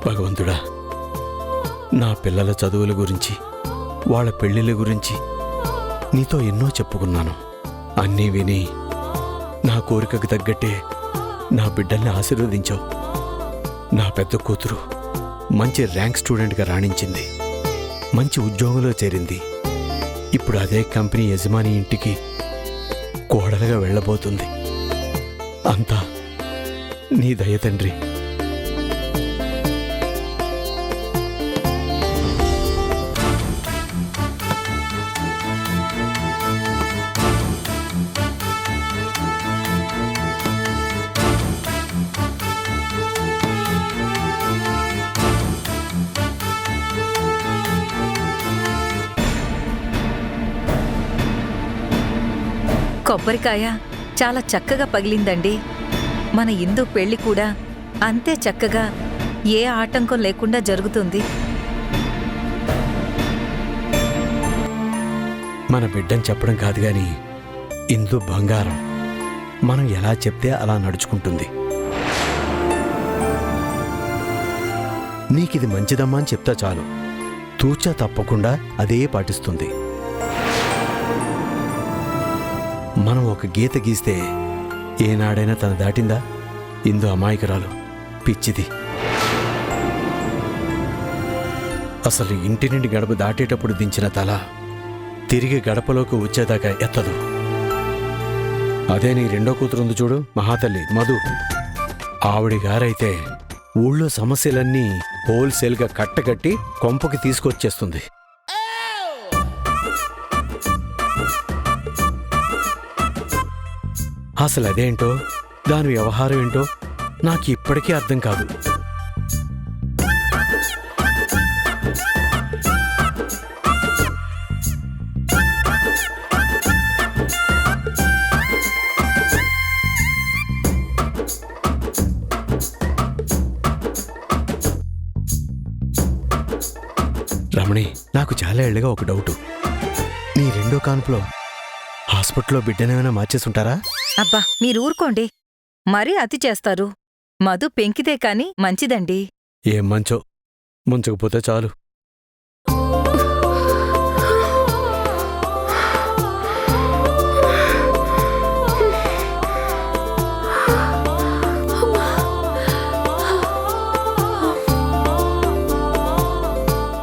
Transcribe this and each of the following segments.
భగవంతుడా, నా పిల్లల చదువుల గురించి, వాళ్ళ పెళ్లిళ్ళ గురించి నీతో ఎన్నో చెప్పుకున్నాను. అన్నీ విని నా కోరికకు తగ్గట్టే నా బిడ్డల్ని ఆశీర్వదించావు. నా పెద్ద కూతురు మంచి ర్యాంక్ స్టూడెంట్గా రాణించింది, మంచి ఉద్యోగంలో చేరింది. ఇప్పుడు అదే కంపెనీ యజమాని ఇంటికి కోడలుగా వెళ్ళబోతుంది. అంతా నీ దయ తండ్రి. కొబ్బరికాయ చాలా చక్కగా పగిలిందండి. మన ఇందు పెళ్లి కూడా అంతే చక్కగా ఏ ఆటంకం లేకుండా జరుగుతుంది. మన బిడ్డని చెప్పడం కాదు గాని ఇందు బంగారం. మనం ఎలా చెప్తే అలా నడుచుకుంటుంది. నీకిది మంచిదమ్మా అని చెప్తా చాలు, తూచా తప్పకుండా అదే పాటిస్తుంది. మనం ఒక గీత గీస్తే ఏనాడైనా తను దాటిందా? ఇందు అమాయకురాలు, పిచ్చిది. అసలు ఇంటి నుండి గడప దాటేటప్పుడు దించిన తల తిరిగి గడపలోకి వచ్చేదాకా ఎత్తదు. అదే నీ రెండో కూతురుంది చూడు, మహాతల్లి మధు. ఆవిడి గారైతే ఊళ్ళో సమస్యలన్నీ హోల్సేల్గా కట్టగట్టి కొంపకి తీసుకొచ్చేస్తుంది. అసలు అదేంటో, దాని వ్యవహారం ఏంటో నాకు ఇప్పటికీ అర్థం కాదు. రమణి, నాకు చాలా ఏళ్ళుగా ఒక డౌటు. నీ రెండో కాన్పులో హాస్పిటల్లో బిడ్డనేమైనా మార్చేసుంటారా? అబ్బా, మీరు ఊరుకోండి, మరీ అతి చేస్తారు. మధు పెంకితే కాని మంచిదండి. ఏం మంచో, ముంచకపోతే చాలు.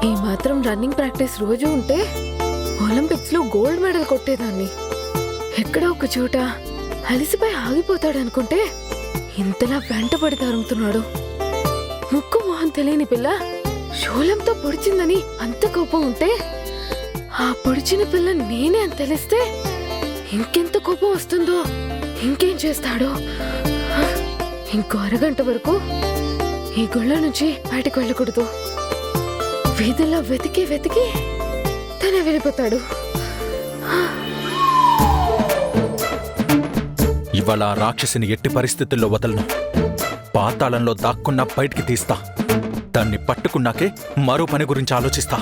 ఈ మాత్రం రన్నింగ్ ప్రాక్టీస్ రోజు ఉంటే ఒలింపిక్స్ లో గోల్డ్ మెడల్ కొట్టేదాన్ని. ఎక్కడో ఒక చోట అలిసిపోయి ఆగిపోతాడనుకుంటే ఇంతలా వెంటపడి తరుముతున్నాడు. ముక్కు మొహం తెలియని పిల్ల శూలంతో పొడిచిందని అంత కోపం ఉంటే, ఆ పొడిచిన పిల్ల నేనే అని తెలిస్తే ఇంకెంత కోపం వస్తుందో. ఇంకేం చేస్తాడో. ఇంకో అరగంట వరకు ఈ గుళ్ళ నుంచి బయటకు వెళ్ళకూడదు. వీధుల్లో వెతికి వెతికి తనే వెళ్ళిపోతాడు. ఇవాళ ఆ రాక్షసిని ఎట్టి పరిస్థితుల్లో వదలను. పాతాళంలో దాక్కున్నా బయటికి తీస్తా. దాన్ని పట్టుకున్నాకే మరో పని గురించి ఆలోచిస్తా.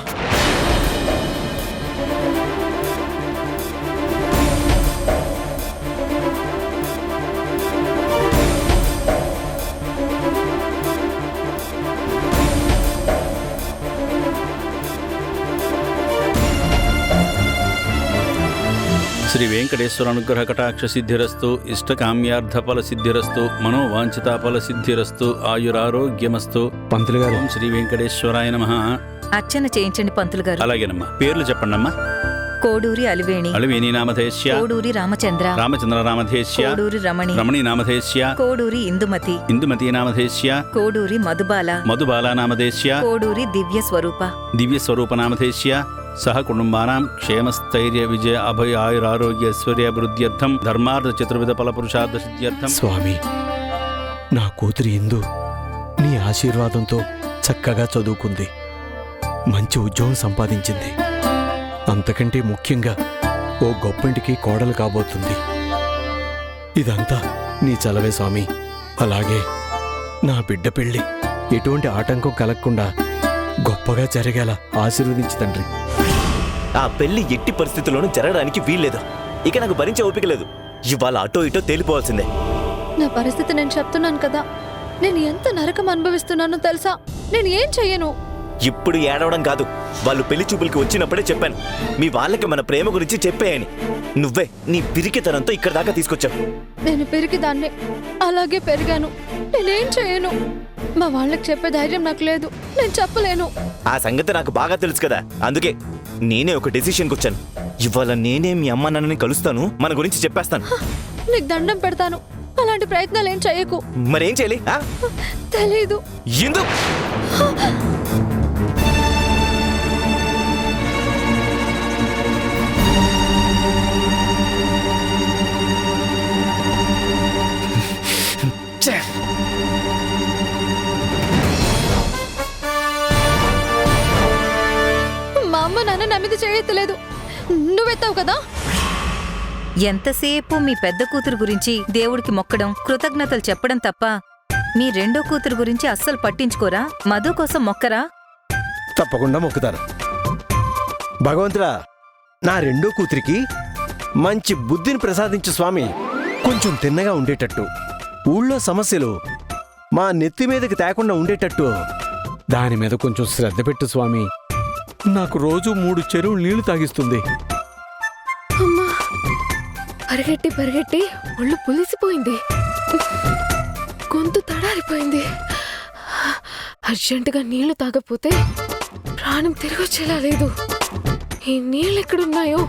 శ్రీ వెంకటేశ్వర అనుగ్రహ కటాక్ష సిద్ధిరస్తు, ఇష్టకామ్యార్థఫల సిద్ధిరస్తు, మనోవాంఛితాఫల సిద్ధిరస్తు, ఆయురారోగ్యమస్తు. పంతులు గారు, ఓం శ్రీ వెంకటేశ్వరాయ నమః. అర్చన చేయించండి పంతులు గారు. అలాగేనమ్మా. పేర్లు చెప్పండమ్మా. కోడూరి అలివేణి, అలివేణి నామధేశ్య. కోడూరి రామచంద్ర, రామచంద్ర నామధేశ్య. కోడూరి రమణి, రమణి నామధేశ్య. కోడూరి ఇందుమతి, ఇందుమతి నామధేశ్య. కోడూరి మధుబాల, మధుబాల నామధేశ్య. కోడూరి దివ్య స్వరూప, దివ్య స్వరూప నామధేశ్య. సహ కుటుంబానాం క్షేమస్థైర్య విజయ అభయ ఆయురారోగ్య ఐశ్వర్యాభివృద్ధ్యర్థం ధర్మార్థ చతుర్విధ ఫల పురుషార్థ సిద్ధ్యర్థం. స్వామి, నా కూతురి ఇందు నీ ఆశీర్వాదంతో చక్కగా చదువుకుంది, మంచి ఉద్యోగం సంపాదించింది. అంతకంటే ముఖ్యంగా ఓ గొప్పింటికి కోడలు కాబోతుంది. ఇదంతా నీ చలవే స్వామి. అలాగే నా బిడ్డ పెళ్లి ఎటువంటి ఆటంకం కలగకుండా గొప్పగా జరిగేలా ఆశీర్వదించి తండ్రి. ఆ పెళ్లి ఎట్టి పరిస్థితుల్లోనూ జరగడానికి వీల్లేదు. ఇక నాకు భరించే ఓపిక లేదు. ఇవాళ అటో ఇటో తేలిపోవాల్సిందే. నా పరిస్థితి నేను చెప్తున్నాను కదా, నేను ఎంత నరకం అనుభవిస్తున్నానో తెలుసా? నేను ఏం చెయ్యను. ఇప్పుడు ఏడవడం కాదు, వాళ్ళు పెళ్లి చూపులకి వచ్చినప్పుడే చెప్పాను, మీ వాళ్ళకి మన ప్రేమ గురించి చెప్పేయని. నువ్వే నీ పిరికితనంతో ఇక్కడ దాకా తీసుకొచ్చావు. నేను పెరిగిదాన్ని, అలాగే పెరిగాను. నేనేం చేయను. మా వాళ్ళకి చెప్పే ధైర్యం నాకు లేదు, నేను చెప్పలేను. ఆ సంగతి నాకు బాగా తెలుసు కదా, అందుకే నేనే ఒక డెసిషన్కి వచ్చాను. ఇవాళ నేనే మీ అమ్మ నాన్నని కలుస్తాను, మన గురించి చెప్పేస్తాను. నీకు దండం పెడతాను, అలాంటి ప్రయత్నాలు ఏం చెయ్యకు. మరేం చేయాలి? తెలీదు. ఎందుకు? మా అమ్మ నాన్న నా మీద చేయెత్తలేదు, నువ్వెత్తావు కదా. ఎంతసేపు మీ పెద్ద కూతురు గురించి దేవుడికి మొక్కడం, కృతజ్ఞతలు చెప్పడం తప్ప మీ రెండో కూతురు గురించి అస్సలు పట్టించుకోరా? మధు కోసం మొక్కరా? తప్పకుండా మొక్కుతాను. భగవంతుడా, నా రెండో కూతురికి మంచి బుద్ధిని ప్రసాదించు స్వామి. కొంచెం తిన్నగా ఉండేటట్టు, ఊళ్ళో సమస్యలు మా నెత్తి మీదకి తేకుండా ఉండేటట్టు దాని మీద కొంచెం శ్రద్ధ పెట్టు స్వామి. నాకు రోజు 3 చెరువులు నీళ్లు తాగిస్తుంది. అమ్మా, పరిగెట్టి పరిగెట్టి ఒళ్ళు పులిసిపోయింది, గొంతు తడారిపోయింది. అర్జెంటుగా నీళ్లు తాగపోతే ప్రాణం తిరిగొచ్చేలా లేదు. ఈ నీళ్ళు ఎక్కడున్నాయో?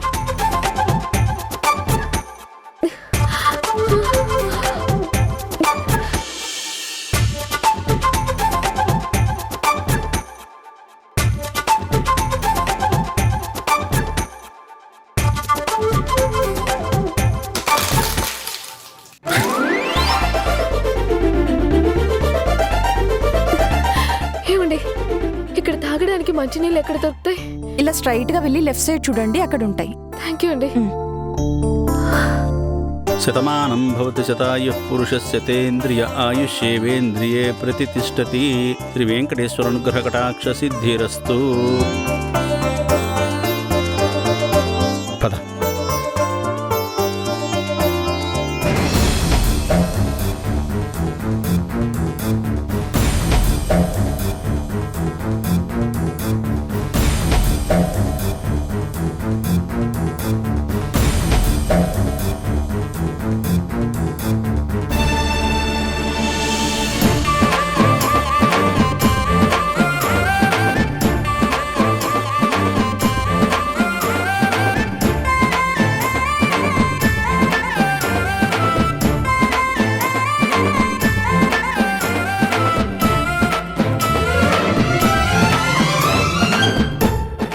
ఏమండి, ఇక్కడ తాగడానికి మంచినీళ్ళు ఎక్కడ దొరుకుతాయి? ఇలా స్ట్రైట్ గా వెళ్ళి లెఫ్ట్ సైడ్ చూడండి, అక్కడ ఉంటాయి. థ్యాంక్ యూ అండి. శతమానం భవతి శతాయుః పురుషస్య తేంద్రియ ఆయుష్యేవేంద్రియే ప్రతితిష్టతి. శ్రీ వెంకటేశ్వర అనుగ్రహ కటాక్ష సిద్ధిరస్తు. పద.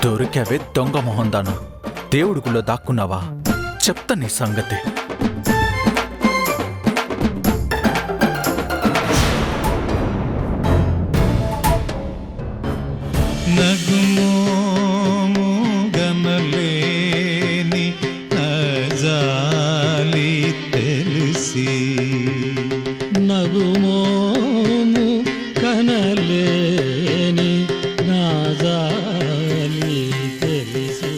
దొరికావే దొంగ మొహందానా, దేవుడి గుళ్ళో దాక్కున్నావా? చెప్తా నీ సంగతి. నగుమోము గనలేని నజాలి తెలిసి, నగుమోము కనలేని నాజాలి తెలిసి.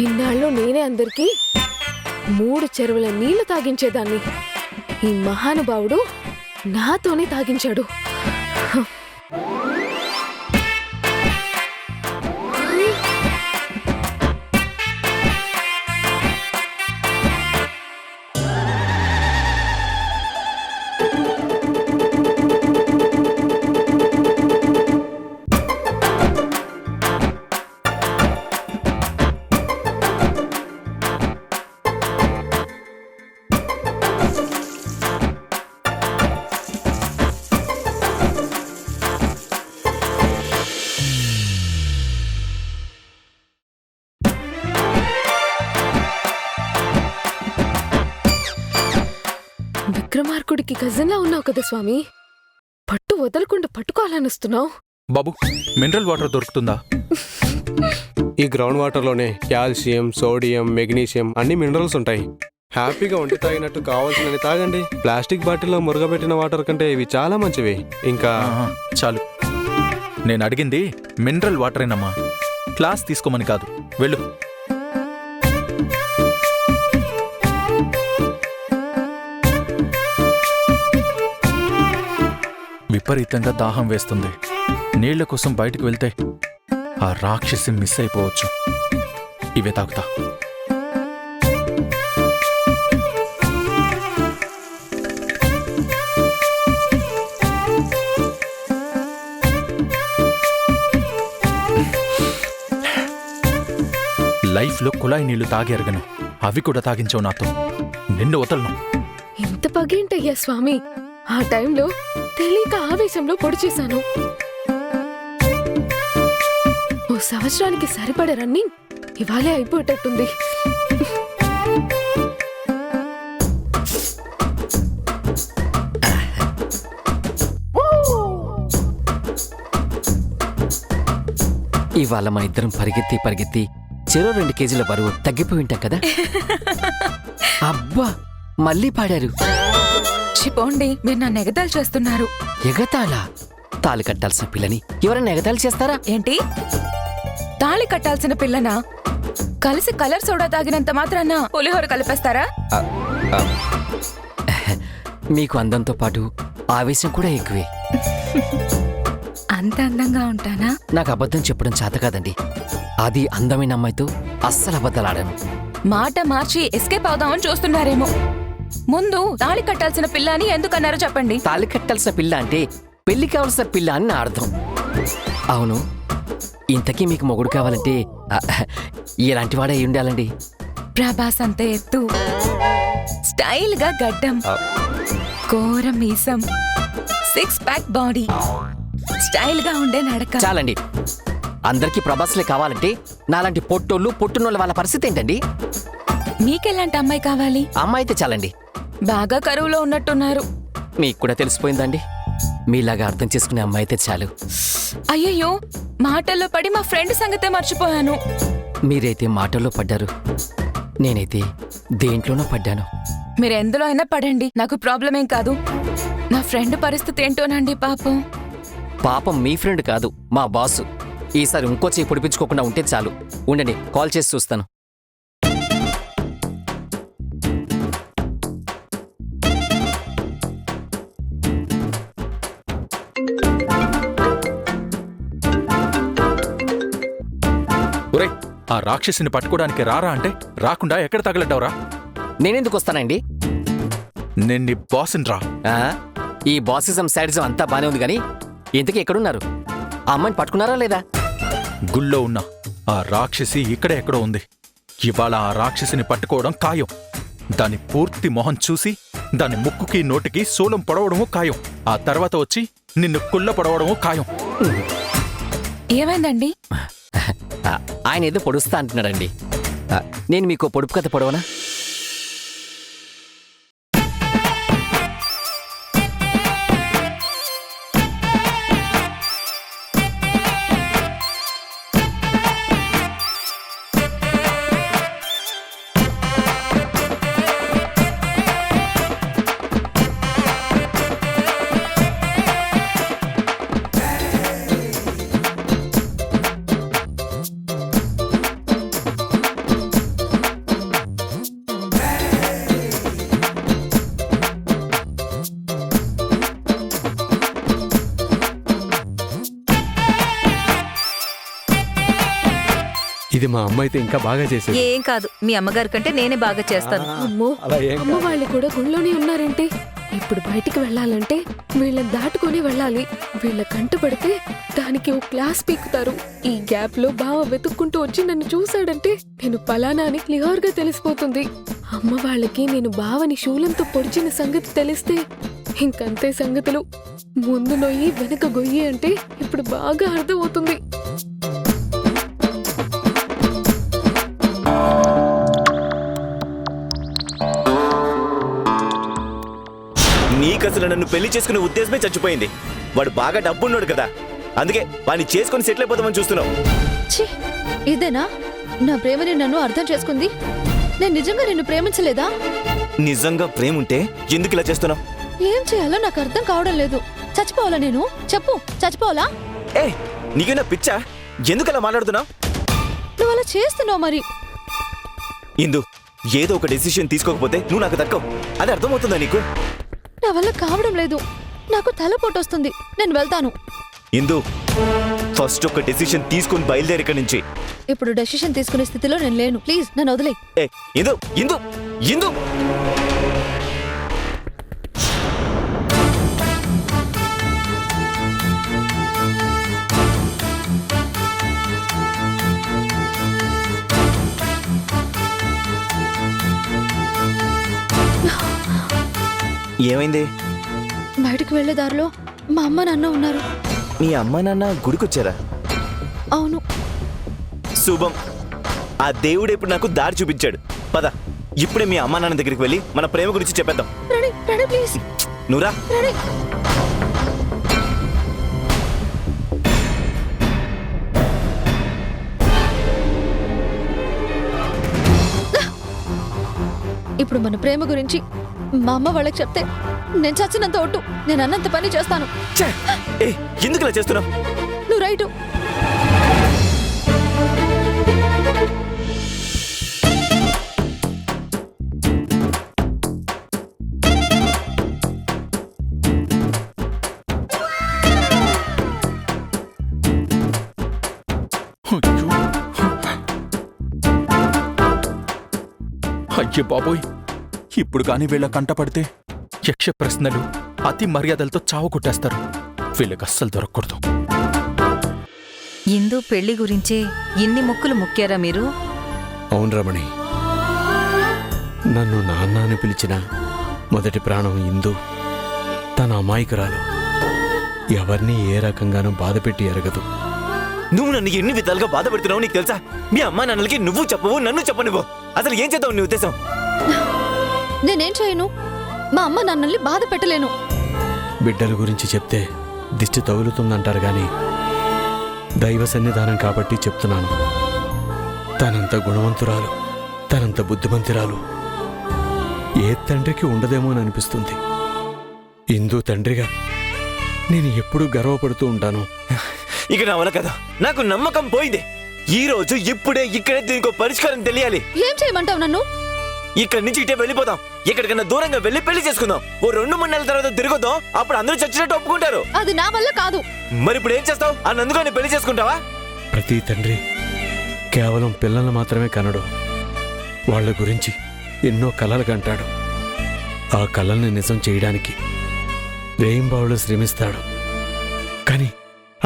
ఇన్నాళ్ళు నేనే అందరికీ 3 చెరువుల నీళ్లు తాగించేదాన్ని. ఈ మహానుభావుడు నాతోనే తాగించాడు. విక్రమార్కుడికి కజిన్లా ఉన్నావు కదా స్వామి, పట్టు వదలకుండా పట్టుకోవాలనిస్తున్నావు. బాబు, మినరల్ వాటర్ దొరుకుతుందా? ఈ గ్రౌండ్ వాటర్లోనే కాల్షియం, సోడియం, మెగ్నీషియం అన్ని మినరల్స్ ఉంటాయి. హ్యాపీగా ఒంటి తాగినట్టు కావాల్సినవి తాగండి. ప్లాస్టిక్ బాటిల్లో మురగబెట్టిన వాటర్ కంటే ఇవి చాలా మంచివి. ఇంకా ఆహా, చాలు. నేను అడిగింది మినరల్ వాటరేనమ్మా, క్లాస్ తీసుకోమని కాదు. వెళ్ళు. విపరీతంగా దాహం వేస్తుంది. నీళ్ల కోసం బయటికి వెళ్తే ఆ రాక్షసి మిస్ అయిపోవచ్చు. ఇవే తాగుతా. లైఫ్లో కుళాయి నీళ్లు తాగి ఎరగను. అవి కూడా తాగించావు నాతో. నిన్ను వదలను. ఎంత పగేంటయ్యా స్వామి, ఆ టైంలో తెలియక ఆవేశంలో పొడి చేశాను. ఓ సంవత్సరానికి సరిపడ రన్నింగ్ ఇవాళే అయిపోయేటట్టుంది. ఇవాళ మన ఇద్దరం పరిగెత్తి చెరో 2 కేజీల బరువు తగ్గిపోయి ఉంటాం కదా. అబ్బా, మళ్ళీ పాడారు. చిపోండి, మీరు నన్ను ఎగతాలు చేస్తున్నారు. ఎగతాళా? తాళి కట్టాల్సిన పిల్లని ఎవరైనా ఎగతాళి చేస్తారా? ఏంటి, తాళి కట్టాల్సిన పిల్లనా? కలిసి కలర్ సోడా తాగినంత మాత్రాన పులిహోర కలిపేస్తారా? మీకు అందంతో పాటు ఆవేశం కూడా ఎక్కువే. అంత అందంగా ఉంటానా? నాకు అబద్ధం చెప్పడం చేత కాదండి. అది అందమైన అమ్మాయితో అస్సలు అబద్ధాలాడాను. మాట మార్చి ఎస్కేప్ అవుదామని చూస్తున్నారేమో. ముందు తాళి కట్టాల్సిన పిల్ల అని ఎందుకన్నారో చెప్పండి. తాళి కట్టాల్సిన పిల్ల అంటే పెళ్లి కావాల్సిన పిల్ల అని నా అర్థం. అవును, ఇంతకీ మీకు మొగుడు కావాలంటే ఎలాంటి వాడే అయి ఉండాలండి? ప్రభాస్ అంతే ఎత్తు, స్టైల్ గా గడ్డం, కోర మీసం, 6 ప్యాక్ బాడీ, స్టైల్ గా ఉండే నడక. చాలండి. అందరికీ ప్రభాస్లే కావాలంటే నాలాంటి పొట్టోళ్ళు పొట్టునోళ్ళ వాళ్ళ పరిస్థితి ఏంటండి? మీకెలాంటి అమ్మాయి కావాలి? అమ్మాయి అయితే చాలండి. బాగా కరువులో ఉన్నట్టున్నారు. మీకు కూడా తెలిసిపోయిందండి. మీలాగా అర్థం చేసుకునే అమ్మాయి అయితే చాలు. అయ్యయ్యో, మాటల్లో పడి మా ఫ్రెండ్ సంగతే మర్చిపోయాను. మీరైతే మాటల్లో పడ్డారు, నేనైతే దేంట్లోనో పడ్డాను. మీరు ఎందులో అయినా పడండి, నాకు ప్రాబ్లం ఏం కాదు. నా ఫ్రెండ్ పరిస్థితి ఏంటోనండి పాపం. పాపం మీ ఫ్రెండ్ కాదు, మా బాసు. ఈసారి ఇంకో చేయి పొడిపించుకోకుండా ఉంటే చాలు. ఉండండి, కాల్ చేసి చూస్తాను. ఒరేయ్, ఆ రాక్షసిని పట్టుకోవడానికి రారా అంటే రాకుండా ఎక్కడ తగలడ్డావురా? నేనెందుకు వస్తానండి? నేను నీ బాసుని రా. ఆ? ఈ బాసిజం సైడిజం అంతా బానే ఉంది కానీ ఇంతకీ ఎక్కడున్నారు? ఆ అమ్మాయిని పట్టుకున్నారా లేదా? గుళ్ళో ఉన్న ఆ రాక్షసి ఇక్కడే ఎక్కడో ఉంది. ఇవాళ ఆ రాక్షసిని పట్టుకోవడం ఖాయం. దాని పూర్తి మొహం చూసి దాని ముక్కుకి నోటికి శూలం పొడవడము ఖాయం. ఆ తర్వాత వచ్చి నిన్ను కుళ్ళ పొడవడము ఖాయం. ఏమైందండి? ఆయన ఏదో పొడుస్తా అంటున్నాడండి. నేను మీకు పొడుపు కథ పొడవనా? ఇది మా అమ్మ అయితే ఇంకా బాగా చేసేది. ఏం కాదు, మీ అమ్మగారి కంటే నేనే బాగా చేస్తాను. అమ్మో, అలా ఏం అమ్మ వాళ్ళు కూడా గుళ్ళోనే ఉన్నారేంటి? ఇప్పుడు బయటికి వెళ్ళాలంటే వీళ్ళని దాటుకొని వెళ్ళాలి. వీళ్ళ కంట పడితే దానికి ఓ క్లాస్ పీకుతారు. ఈ గ్యాప్ లో బావ వెతుక్కుంటూ వచ్చి నన్ను చూశాడంటే నేను పలానా అని క్లియర్ గా తెలిసిపోతుంది. అమ్మ వాళ్ళకి నేను బావని శూలంతో పొడిచిన సంగతి తెలిస్తే ఇంకంతే సంగతులు. ముందు నొయ్యి వెనక గొయ్యి అంటే ఇప్పుడు బాగా అర్థమవుతుంది. నీకసలు నన్ను పెళ్లి చేసుకునే ఉద్దేశమే చచ్చిపోయింది. వాడు బాగా డబ్బున్నాడు కదా, అందుకే వాడిని చేసుకొని సెటిల్ అయిపోదామని చూస్తున్నావు. ఛీ, ఇదేనా నా ప్రేమని నన్ను అర్థం చేసుకుంది? నేను నిజంగా నిన్ను ప్రేమించలేదా? నిజంగా ప్రేమ ఉంటే ఎందుకు ఇలా చేస్తున్నావు? ఏం చేయాలో నాకు అర్థం కావడం లేదు. చచ్చిపోవాలా నేను? చెప్పు, చచ్చిపోవాలా? ఏ నీకేనా పిచ్చా? ఎందుకు అలా మాట్లాడుతున్నావు? నువ్వు అలా చేస్తున్నావు మరి. ఇందు, ఏదో ఒక డెసిషన్ తీసుకోకపోతే నువ్వు నాకు దక్కవు. అది అర్థమవుతుందా నీకు? నా వల్ల కావడం లేదు. నాకు తలపోటు వస్తుంది. నేను వెళ్తాను. ఇందు, ఫస్ట్ ఒక డెసిషన్ తీసుకొని బయలుదేరి ఇక్కడి నుంచి. ఇప్పుడు డెసిషన్ తీసుకునే స్థితిలో నేను లేను. ప్లీజ్ నన్ను వదిలే. ఏ ఇందు, ఇందు, ఇందు. ఏమైంది? బయటకు వెళ్లే దారిలో మా అమ్మ నాన్న ఉన్నారు. మీ అమ్మా నాన్న గుడికొచ్చారా? అవును. శుభం. ఆ దేవుడు ఇప్పుడు నాకు దారి చూపించాడు. పద, ఇప్పుడే మీ అమ్మా నాన్న దగ్గరికి వెళ్ళి మన ప్రేమ గురించి చెప్పేద్దాం. ప్రణయ్ ప్లీజ్. నువ్వురా. ప్రణయ్. ఇప్పుడు మన ప్రేమ గురించి మా అమ్మ వాళ్ళకి చెప్తే నేను చచ్చినంత ఒట్టు. నేను అన్నంత పని చేస్తాను. ఛే! ఏ ఎందుకు ఇలా చేస్తున్నావు? నువ్వు రైటు. అయ్యో బాబోయ్, ఇప్పుడు కాని వీళ్ళ కంటపడితే యక్ష ప్రశ్నలు అతి మర్యాదలతో చావు కొట్టేస్తారు. వీళ్ళకి అస్సలు దొరకకూడదు. ఇందు పెళ్లి గురించే ఇన్ని మొక్కులు మొక్కారా మీరు? అవును రమణి, నన్ను నాన్న అని పిలిచిన మొదటి ప్రాణం ఇందు. తన అమాయకురాలు, ఎవరిని ఏ రకంగానూ బాధపెట్టి ఎరగదు. నువ్వు నన్ను ఎన్ని విధాలుగా బాధ పెడుతున్నావు నీకు తెలుసా? మీ అమ్మా నాన్నలకి నువ్వు చెప్పవు, నన్ను చెప్పనివ్వు. అసలు ఏం చేద్దావు నీ ఉద్దేశం? నేనేం చేయను? మా అమ్మ నాన్నల్ని బాధ పెట్టలేను. బిడ్డల గురించి చెప్తే దిష్టి తగులుతుందంటారు గాని దైవ సన్నిధానం కాబట్టి చెప్తున్నాను. తనంత గుణవంతురాలు, తనంత బుద్ధిమంతురాలు ఏ తండ్రికి ఉండదేమో అని అనిపిస్తుంది. ఇందు తండ్రిగా నేను ఎప్పుడూ గర్వపడుతూ ఉంటాను. ఇక నా వల్ల కదా, నాకు నమ్మకం పోయింది. ఈ రోజు ఇప్పుడే ఇక్కడే దీనికి పరిష్కారం తెలియాలి. ఏం చేయమంటావు నన్ను? ఇక్కడి నుంచి ఇటే వెళ్ళిపోదాం. ఎక్కడికన్నా దూరంగా వెళ్ళి పెళ్లి చేసుకుందాం. ఓ 2-3 నెలల తర్వాత తిరిగొద్దాం. అప్పుడు అందరూ చచ్చినట్టు ఒప్పుకుంటారు. అది నా వల్ల కాదు. మరి ఇప్పుడు ఏం చేస్తావు? ఆ నందుగాని పెళ్లి చేసుకుంటావా? ప్రతి తండ్రి కేవలం పిల్లల్ని మాత్రమే కనడు. వాళ్ళ గురించి ఎన్నో కలలు కంటాడు. ఆ కలల్ని నిజం చేయడానికి రేయింబావులు శ్రమిస్తాడు. కానీ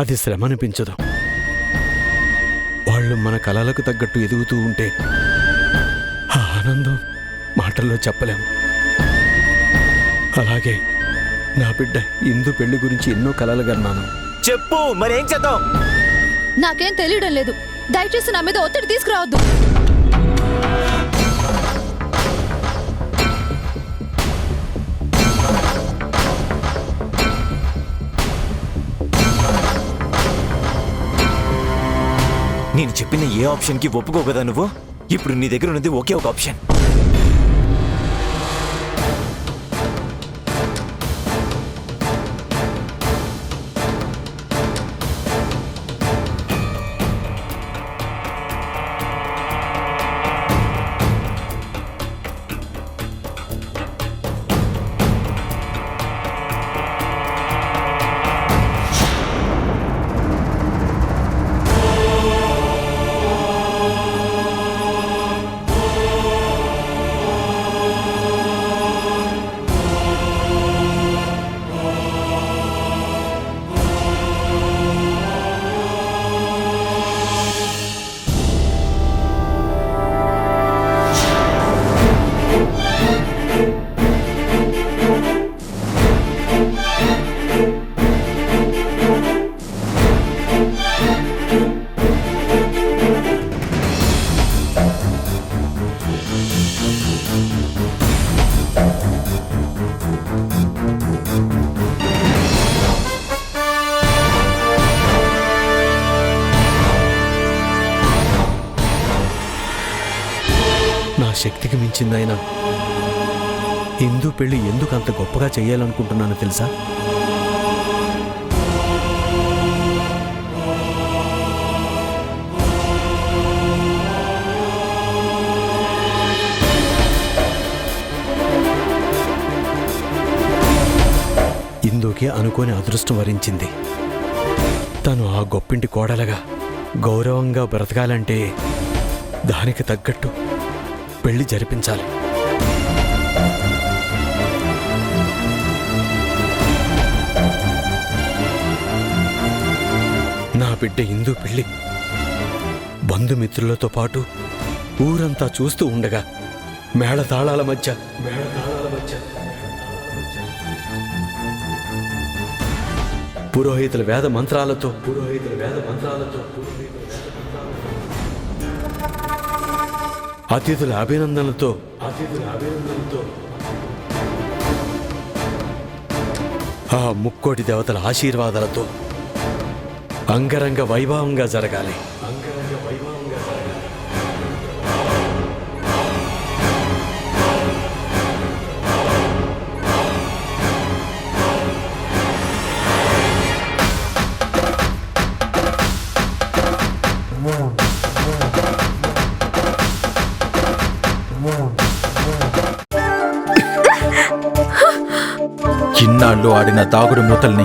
అది శ్రమ అనిపించదు. వాళ్ళు మన కలలకు తగ్గట్టు ఎదుగుతూ ఉంటే ఆ ఆనందం మాటల్లో చెప్పలేము. అలాగే నా బిడ్డ ఇందు పెళ్లి గురించి ఎన్నో కలలు కన్నాను. చెప్పు, మరేం చేద్దాం? నాకేం తెలియడం లేదు. దయచేసి నా మీద ఒత్తిడి తీసుకురావద్దు. నేను చెప్పిన ఏ ఆప్షన్కి ఒప్పుకో కదా నువ్వు. ఇప్పుడు నీ దగ్గర ఉన్నది ఒకే ఒక ఆప్షన్. శక్తికి మించిందైనా ఇందు పెళ్లి ఎందుకు అంత గొప్పగా చెయ్యాలనుకుంటున్నానో తెలుసా? ఇందుకి అనుకోని అదృష్టం వరించింది. తను ఆ గొప్పింటి కోడలుగా గౌరవంగా బ్రతకాలంటే దానికి తగ్గట్టు పెళ్లి జరిపించాలి. నా బిడ్డ ఇందు పెళ్లి బంధుమిత్రులతో పాటు ఊరంతా చూస్తూ ఉండగా మేళతాళాల మధ్య పురోహితుల వేద మంత్రాలతో అతిథుల అభినందనలతో ఆ ముక్కోటి దేవతల ఆశీర్వాదాలతో అంగరంగ వైభవంగా జరగాలి. ఇన్నాళ్ళు ఆడిన దాగుడు మూతల్ని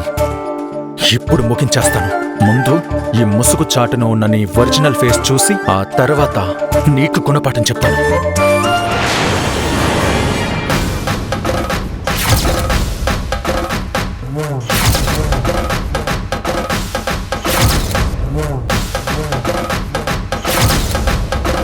ఇప్పుడు ముగించేస్తాను. ముందు ఈ ముసుగు చాటున ఉన్న నీ ఒరిజినల్ ఫేస్ చూసి ఆ తర్వాత నీకు గుణపాఠం చెప్తాను.